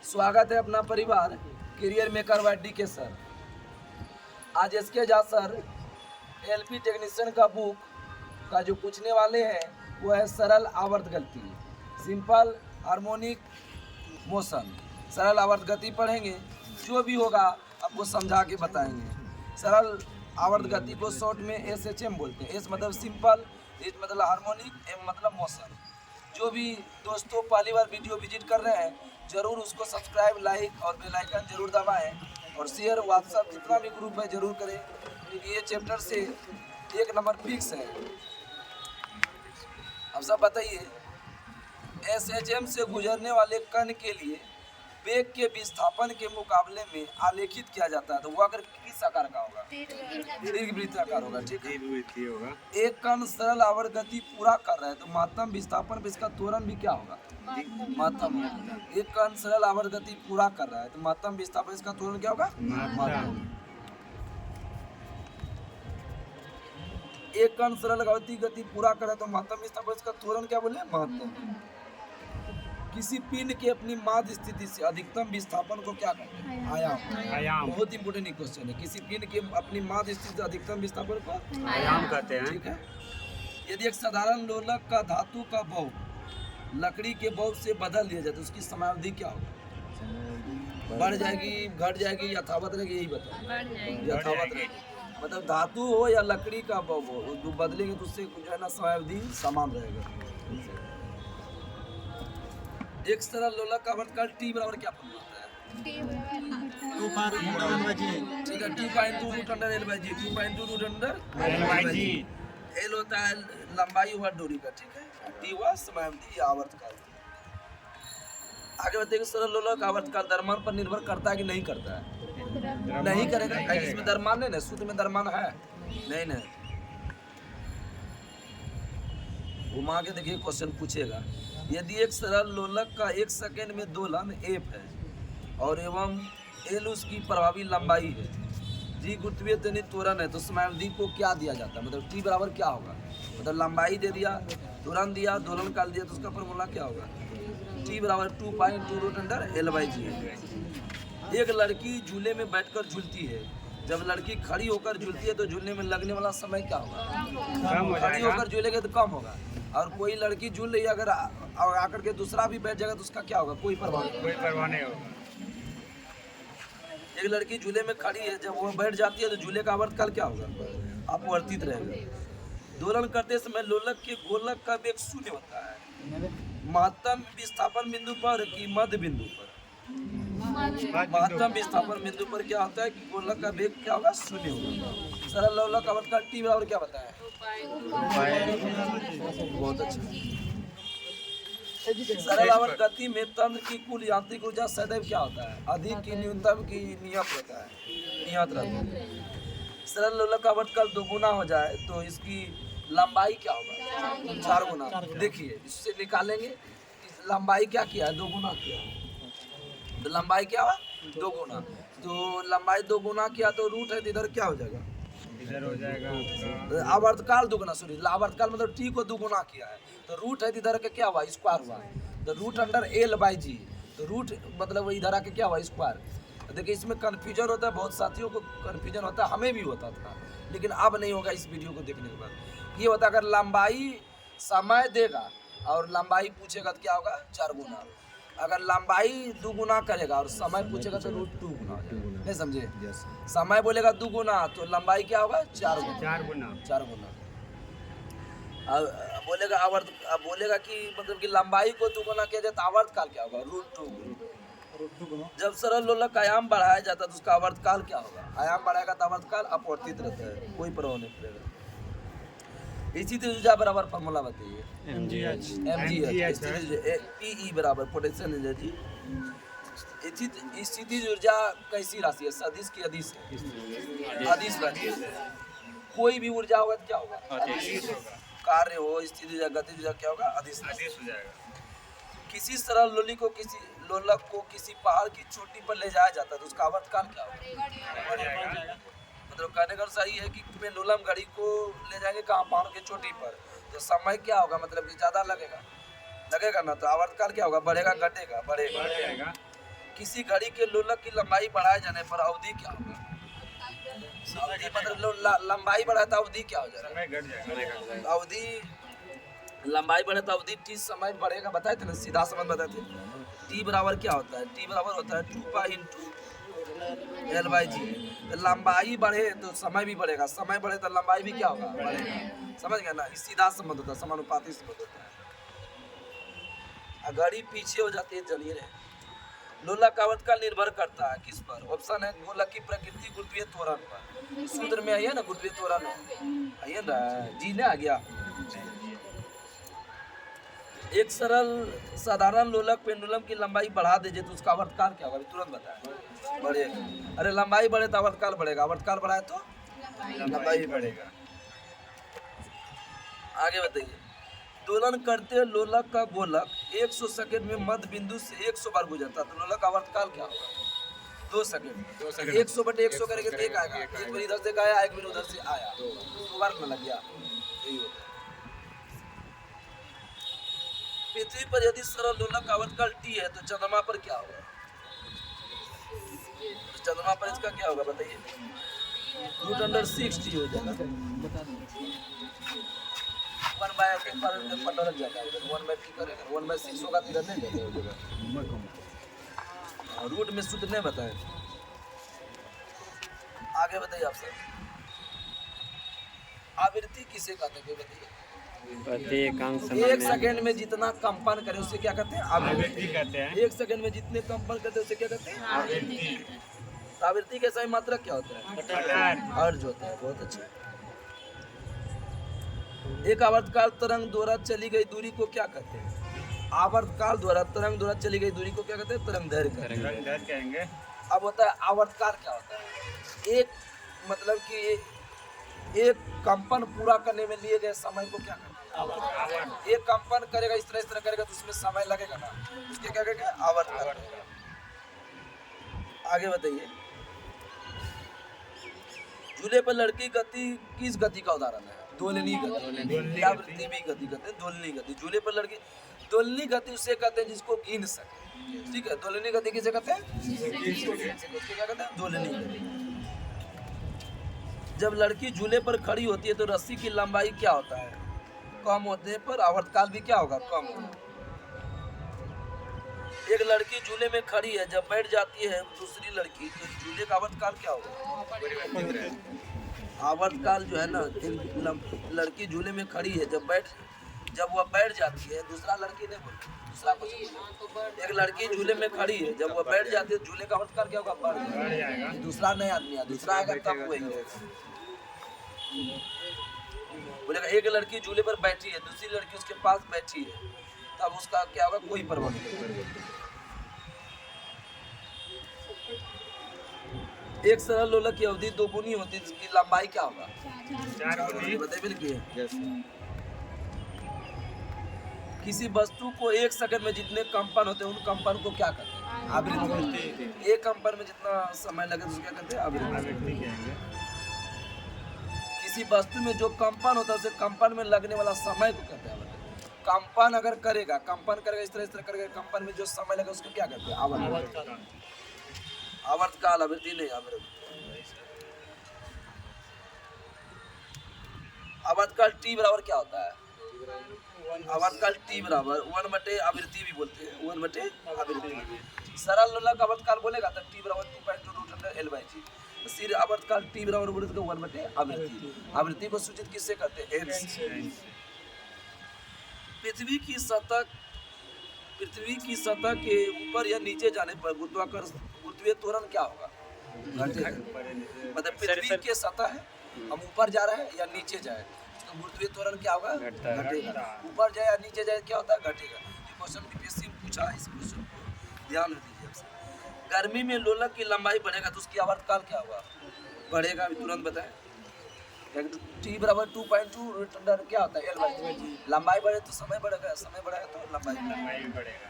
स्वागत है अपना परिवार करियर मेकर वाडी के सर। आज इसके जा सर एलपी टेक्नीशियन का बुक का जो पूछने वाले हैं वो है सरल आवर्त गति, सिंपल हार्मोनिक मोशन। सरल आवर्त गति पढ़ेंगे, जो भी होगा आपको समझा के बताएंगे। सरल आवर्त गति को शॉर्ट में SHM बोलते हैं। एस मतलब सिंपल, एच मतलब हार्मोनिक, एम मतलब मोशन। जो भी दोस्तों पहली बार वीडियो विजिट कर रहे हैं ज़रूर उसको सब्सक्राइब, लाइक और बेल आइकन जरूर दबाएं और शेयर व्हाट्सएप जितना भी ग्रुप है जरूर करें, क्योंकि ये चैप्टर से 1 नंबर फिक्स है। अब सब बताइए, SHM से गुजरने वाले कण के लिए वेग के विस्थापन के मुकाबले में आलेखित किया जाता है, तो वो अगर किस आकार का होगा? दीर्घवृत्ताकार होगा। ठीक है, एक कण सरल आवर्त गति पूरा कर रहा है तो महत्तम विस्थापन पे इसका त्वरण भी क्या होगा? महत्तम होगा। एक कण सरल आवर्त गति पूरा कर रहा है तो महत्तम विस्थापन इसका त्वरण क्या होगा? महत्तम। एक कण सरल आवर्त गति पूरा कर रहा है तो महत्तम विस्थापन इसका त्वरण क्या बोले? महत्तम। किसी पिंड के अपनी माध्य स्थिति से अधिकतम विस्थापन को क्या कहते हैं? आयाम। बहुत इंपोर्टेंट क्वेश्चन है। किसी पिंड के अपनी माध्य स्थिति से अधिकतम विस्थापन को आयाम कहते हैं। ठीक है। यदि एक साधारण लोलक का धातु का बॉब लकड़ी के बॉब से बदल दिया जाए तो उसकी समयावधि क्या होगा? बढ़ जाएगी, घट जाएगी, यथावत रहेगी? यही बताओ। यथावत रहेगी। मतलब धातु हो या लकड़ी का बॉब हो, जो बदलेंगे तो उससे जो है ना समयावधि समान रहेगा। एक सरल लोलक का वर्तकाल T बराबर क्या फॉर्मूला होता है? ठीक है, 2 root under L/G। 2 root under L/G। L होता है लंबाई हुआ डोरी का, ठीक है। T हुआ समयावधि या आवर्तकाल। आगे बताइए, सरल लोलक आवर्तकाल द्रव्यमान पर निर्भर करता है कि नहीं करता है? नहीं करेगा। इसमें द्रव्यमान नहीं ना, सूत्र में द्रव्यमान है नहीं। घुमा के देखिए, क्वेश्चन पूछेगा, यदि एक सरल लोलक का 1 सेकंड में दोलन F है और एवं L उसकी प्रभावी लंबाई है, G गुरुत्वीय त्वरण है, तो समयावधि को क्या दिया जाता है? मतलब T बराबर क्या होगा? मतलब लंबाई दे दिया, त्वरण दिया, दोलन काल दिया, तो उसका फॉर्मूला क्या होगा? T बराबर 2 रूट अंडर L/G है। एक लड़की झूले में बैठकर झूलती है। जब लड़की खड़ी होकर झूलती है तो झूलने में लगने वाला समय क्या होगा? खड़ी होकर झूलेगा तो कम होगा। और कोई लड़की झूल रही है, अगर आकर के दूसरा भी बैठ जाएगा तो उसका क्या होगा? कोई परवाह नहीं होगा। एक लड़की झूले में खड़ी है, जब वो बैठ जाती है तो झूले का आवर्तकाल क्या होगा? अपवर्तित रहेगा। दोलन करते समय लोलक के गोलक का वेग 0 होता है। महत्तम विस्थापन बिंदु पर कि मध्य बिंदु पर? महत्तम विस्थापन बिंदु पर क्या होता है कि गोलक का वेग क्या होगा? 0 होगा। सरल लोलक आवर्तकाल T बराबर क्या बताया? बहुत अच्छा। सरल आवर्त गति में तंत्र की कुल यांत्रिक ऊर्जा सदैव क्या होता है? अधिक की न्यूनतम की नियत रहता है, नियत रहता है। सरल लोलक आवर्तकाल 2 गुना हो जाए तो इसकी लंबाई क्या होगा? 4 गुना। देखिए, इससे निकालेंगे लंबाई क्या किया है? 2 गुना किया है, तो लंबाई क्या हुआ? 2 गुना। तो लंबाई 2 गुना किया तो रूट है तो इधर क्या हो जाएगा? इधर हो जाएगा आवर्तकाल 2 गुना। सॉरी, आवर्तकाल मतलब T को 2 गुना किया है तो रूट है इधर के क्या हुआ? स्क्वायर हुआ। तो रूट अंडर L/G, तो रूट मतलब इधर आके क्या हुआ? स्क्वायर। देखिए, इसमें कन्फ्यूजन होता है, बहुत साथियों को कन्फ्यूजन होता है, हमें भी होता था, लेकिन अब नहीं होगा। इस वीडियो को देखने के बाद ये होता है, अगर लंबाई समय देगा और लंबाई पूछेगा तो क्या होगा? 4 गुना। अगर लंबाई 2 गुना करेगा और समय पूछेगा तो रूट 2 गुना। नहीं समझे? समय बोलेगा 2 गुना तो लंबाई क्या होगा? 4 गुना। अब बोलेगा बोलेगा कि मतलब कि लंबाई को 2 गुना किया जाए तो आवर्तकाल क्या होगा? रूट 2। जब सरल लोलक का आयाम बढ़ाया जाता है तो उसका आवर्तकाल क्या होगा? आयाम बढ़ाएगा तो आवर्तकाल अपवर्तित रहता है, कोई प्रभाव नहीं पड़ेगा। स्थिति ऊर्जा बराबर फॉर्मूला बताइए। mgh Pe बराबर पोटेंशियल एनर्जी। स्थिति ऊर्जा कैसी राशि है? सदिश की अदिश है? अदिश राशि है। कोई भी ऊर्जा होगा तो क्या होगा? अदिश होगा। कार्य हो, स्थिति ऊर्जा, गतिज ऊर्जा क्या होगा? अदिश हो जाएगा। किसी सरल लोलक को किसी पहाड़ की चोटी पर ले जाया जाता है तो उसका आवर्तकाल क्या होगा? मतलब कहने का सही है कि पेंडुलम घड़ी को ले जाएंगे कहाँ? पहाड़ की चोटी पर, तो समय क्या होगा? मतलब कि ज़्यादा लगेगा ना, तो आवर्तकाल क्या होगा? बढ़ेगा घटेगा? बढ़ेगा। किसी घड़ी के लोलक की लंबाई बढ़ाए जाने पर अवधि क्या होगा? अवधि मतलब लंबाई बढ़ाए तो अवधि क्या हो जाएगा? समय घट जाएगा। अवधि लंबाई बढ़े तो अवधि टी समय बढ़ेगा, बताए थे ना, सीधा समझ बताए थे। टी बराबर क्या होता है? टी बराबर होता है 2 पाई इंटू एल बाई जी। लंबाई बढ़े तो समय भी बढ़ेगा, समय बढ़े तो लंबाई भी क्या होगा? बढ़ेगा। समझ गया ना? सीधा संबंध होता है, समानुपाती संबंध होता है। घड़ी पीछे हो जाती है, चलिए रहे। लोलक आवर्तकाल निर्भर करता है किस पर? ऑप्शन है गोलक की प्रकृति, गुरुत्वीय त्वरण पर। सूत्र में आइए ना, गुरुत्वीय त्वरण आइए ना, जी ने आ गया। एक सरल साधारण लोलक पेंडुलम की लंबाई बढ़ा दीजिए तो उसका आवर्तकाल क्या होगा? अभी तुरंत बताएं। बढ़ेगा। अरे लंबाई बढ़े तो आवर्तकाल बढ़ेगा, आवर्तकाल बढ़ाए तो लंबाई भी बढ़ेगा। आगे बताइए। दोलन करते लोलक का गोलक 100 सेकंड में मध्य बिंदु से 100 बार गुजरता तो लोलक का आवर्तकाल क्या होगा? 2 सेकंड। 100 बटे 100 करेंगे तो एक आएगा, एक बार इधर से गया, एक बार उधर से आया, 2 बार न लग गया। यही होता है। पृथ्वी पर यदि सरल लोलक आवर्तकाल टी है तो चंद्रमा पर क्या होगा? तो चंद्रमा पर इसका क्या होगा बताइए? √6 हो जाएगा। 1/2 पर पता लग जाता है। 1/3 करेगा, 1/6 होगा तो इधर नहीं जाएगा। रूट में सूत्र नहीं बताए। आगे बताइए आप सब। आवृत्ति किसे कहते हैं बताइए? एक सेकंड में जितना कंपन करे उसे क्या कहते हैं? आवृत्ति कहते हैं। एक सेकंड में जितने कंपन करते हैं उसे क्या कहते हैं? आवृत्ति। आवृत्ति के सही मात्रक क्या होता है? हर्ट्ज होता है। बहुत अच्छा। एक आवर्तकाल तरंग द्वारा चली गई दूरी को क्या कहते हैं? आवर्तकाल द्वारा तरंग द्वारा चली गई दूरी को क्या कहते हैं? तरंग दैर्घ्य कहेंगे। अब होता है आवर्तकाल क्या होता है? एक मतलब कि एक कंपन पूरा करने में लिए गए समय को क्या कहते हैं? एक कंपन करेगा इस तरह करेगा तो उसमें समय लगेगा ना, उसके क्या कहेंगे? आवर्तकाल। आगे बताइए। झूले पर लड़की गति किस गति का उदाहरण है? दोलनी गति या वृत्ति भी गति कहते हैं। दोलनी गति। झूले पर लड़की, दोलनी गति उसे कहते हैं जिसको गिन सके। ठीक है, दोलनी गति किसे कहते हैं? उसको क्या कहते हैं? दोलनी गति। जब लड़की झूले पर खड़ी होती है तो रस्सी की लंबाई क्या होता है? कम होने पर आवर्तकाल भी क्या होगा? कम होगा। एक लड़की झूले में खड़ी है, जब बैठ जाती है दूसरी लड़की तो झूले का आवर्तकाल क्या होगा? आवर्तकाल जो है ना, एक लड़की झूले में खड़ी है, जब वह बैठ जाती है, दूसरा लड़की नहीं बोलती, दूसरा कुछ बोलती। एक लड़की झूले में खड़ी है, जब वह बैठ जाती है झूले का आवर्तकाल क्या होगा? बढ़ जाएगा। दूसरा नया आदमी है, दूसरा आएगा तब वही रहेगा। बोलेगा एक लड़की झूले पर बैठी है, दूसरी लड़की उसके पास बैठी है, तब उसका क्या होगा? कोई परवाह नहीं। एक सरल लोलक की अवधि 2 गुनी होती है जिसकी लंबाई क्या होगा? 4 गुनी। बताइए। किसी वस्तु को 1 सेकंड में जितने कंपन होते हैं उन कंपन को क्या कहते हैं? आवृत्ति। एक कंपन में जितना समय लगे तो उसको क्या कहते हैं? आवृत्ति कहेंगे। किसी वस्तु में जो कंपन होता है उसे कंपन में लगने वाला समय को कहते हैं? कंपन अगर करेगा, इस तरह करेगा, कंपन में जो समय लगे उसको क्या कहते हैं? आवर्तकाल। आवर्तकाल, आवृत्ति नहीं, आवृत्ति। आवर्तकाल टी बराबर क्या होता है? आवर्तकाल टी बराबर 1/, आवृत्ति भी बोलते हैं 1/, आवृत्ति। सरल लोलक आवर्तकाल बोलेगा तो टी बराबर 2.2√L/g। सिर आवर्तकाल टी बराबर बोले तो 1/, आवृत्ति। आवृत्ति को सूचित किससे करते हैं? एच। पृथ्वी की सतह के ऊपर या नीचे जाने पर गुरुत्वीय त्वरण क्या होगा? घटेगा। मतलब पृथ्वी की सतह है, हम ऊपर जा रहे हैं या नीचे जाए तो गुरुत्वीय त्वरण क्या होगा? घटेगा। ऊपर जाए या नीचे जाए क्या होता है? घटेगा। ये क्वेश्चन बीपीएससी में पूछा है, इस क्वेश्चन को ध्यान दीजिए। गर्मी में लोलक की लंबाई बढ़ेगा तो उसकी आवर्तकाल क्या होगा? बढ़ेगा। अभी तुरंत बताएं। टी बराबर 2.2 क्या होता है? L/g। लंबाई बढ़े तो समय बढ़ेगा, समय बढ़ेगा तो लंबाई बढ़ेगा।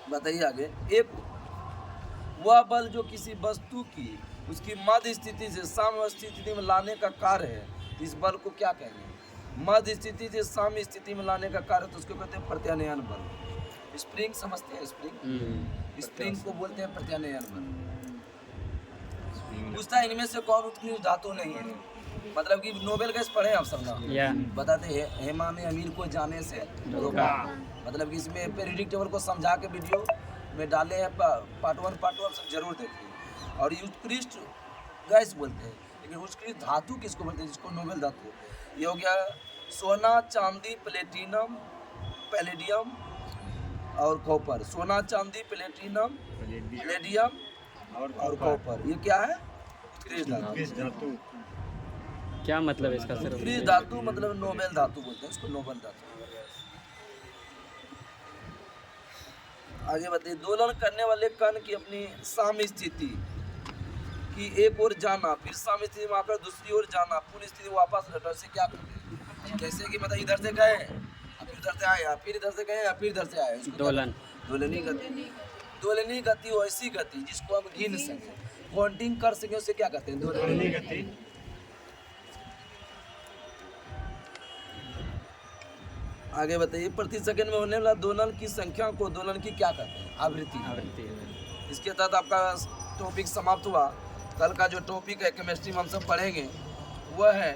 बताइए आगे। एक वह बल जो किसी वस्तु की उसकी मध्य स्थिति से साम्य स्थिति में लाने का कार्य है, इस बल को क्या कहेंगे? मध्य स्थिति से साम्य स्थिति में लाने का कार्य तो उसको कहते हैं प्रत्यानयन बल। स्प्रिंग समझते हैं? स्प्रिंग, स्प्रिंग को बोलते हैं प्रत्यानयन बल। पूछता है इनमें से कौन उत्कृष्ट धातु नहीं है। मतलब कि नोबेल गैस पढ़े आप सब ना? बताते हैं हेमा में अमीर को जाने से रोका। मतलब कि इसमें पेरियोडिक टेबल को समझा के वीडियो में डाले हैं, पार्ट 1 सब जरूर देखिए। और ये उत्कृष्ट गैस बोलते हैं, लेकिन उत्कृष्ट धातु किसको बोलते हैं? जिसको नोबेल धातु। ये हो गया सोना, चांदी, प्लेटिनम, पैलेडियम और कॉपर। सोना, चांदी, प्लेटिनम, पैलेडियम और कॉपर, ये क्या है? उत्कृष्ट धातु। क्या मतलब है इसका सर? उत्कृष्ट धातु मतलब नोबेल धातु बोलते हैं इसको, नोबेल धातु। आगे बताइए, दोलन करने वाले कण की अपनी साम्य स्थिति की एक ओर जाना, फिर साम्य स्थिति में आकर दूसरी ओर जाना, पूर्ण स्थिति में वापस लौटने से क्या करते हैं? जैसे कि मतलब इधर से गए, फिर इधर से आए, फिर इधर से गए, फिर इधर से आए, दोलन। दोलनी गति। दोलनी गति वैसी गति जिसको हम गिन सकें, काउंटिंग कर सकें, उसे क्या कहते हैं? दोलनी गति। आगे बताइए, प्रति सेकंड में होने वाला दोलन की संख्या को दोलन की क्या कहते हैं? आवृत्ति। इसके तहत आपका टॉपिक समाप्त हुआ। कल का जो टॉपिक है केमिस्ट्री में हम सब पढ़ेंगे वह है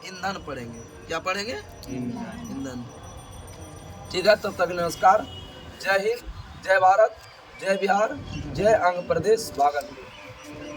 ईंधन पढ़ेंगे। क्या पढ़ेंगे? ईंधन। ठीक है, तब तक नमस्कार। जय हिंद, जय भारत, जय बिहार, जय आंध्र प्रदेश, भागलपुर।